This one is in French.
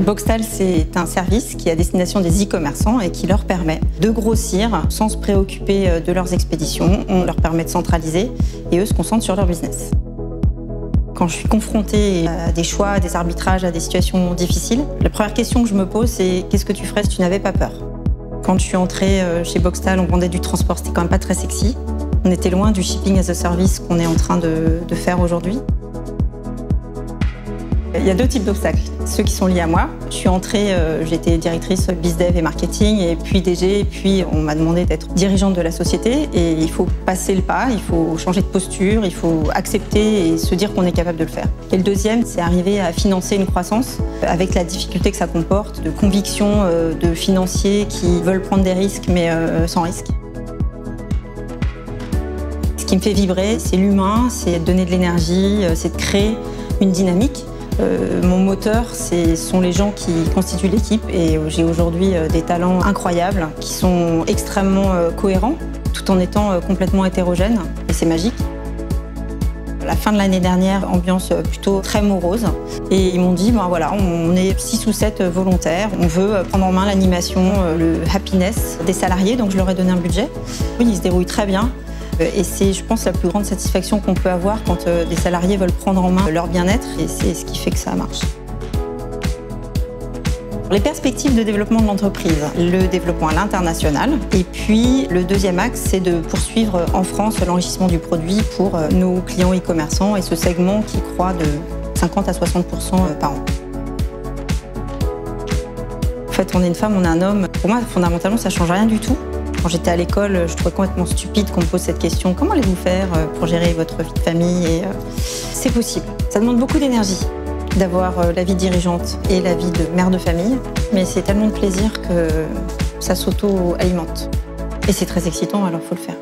Boxtal, c'est un service qui est à destination des e-commerçants et qui leur permet de grossir sans se préoccuper de leurs expéditions. On leur permet de centraliser et eux se concentrent sur leur business. Quand je suis confrontée à des choix, à des arbitrages, à des situations difficiles, la première question que je me pose, c'est qu'est-ce que tu ferais si tu n'avais pas peur? Quand je suis entrée chez Boxtal, on vendait du transport, c'était quand même pas très sexy. On était loin du shipping as a service qu'on est en train de faire aujourd'hui. Il y a deux types d'obstacles. Ceux qui sont liés à moi. Je suis entrée, j'étais directrice BizDev et marketing, et puis DG, et puis on m'a demandé d'être dirigeante de la société. Et il faut passer le pas, il faut changer de posture, il faut accepter et se dire qu'on est capable de le faire. Et le deuxième, c'est arriver à financer une croissance avec la difficulté que ça comporte, de conviction de financiers qui veulent prendre des risques, mais sans risque. Ce qui me fait vibrer, c'est l'humain, c'est de donner de l'énergie, c'est de créer une dynamique. Mon moteur, ce sont les gens qui constituent l'équipe et j'ai aujourd'hui des talents incroyables qui sont extrêmement cohérents tout en étant complètement hétérogènes et c'est magique. À la fin de l'année dernière, ambiance plutôt très morose et ils m'ont dit ben voilà, on est 6 ou 7 volontaires, on veut prendre en main l'animation, le happiness des salariés, donc je leur ai donné un budget. Oui, ils se dérouillent très bien. Et c'est, je pense, la plus grande satisfaction qu'on peut avoir quand des salariés veulent prendre en main leur bien-être et c'est ce qui fait que ça marche. Les perspectives de développement de l'entreprise, le développement à l'international et puis le deuxième axe, c'est de poursuivre en France l'enrichissement du produit pour nos clients e-commerçants et ce segment qui croît de 50 à 60% par an. En fait, on est une femme, on est un homme. Pour moi, fondamentalement, ça ne change rien du tout. Quand j'étais à l'école, je trouvais complètement stupide qu'on me pose cette question. Comment allez-vous faire pour gérer votre vie de famille? Et c'est possible. Ça demande beaucoup d'énergie d'avoir la vie dirigeante et la vie de mère de famille. Mais c'est tellement de plaisir que ça s'auto-alimente. Et c'est très excitant, alors il faut le faire.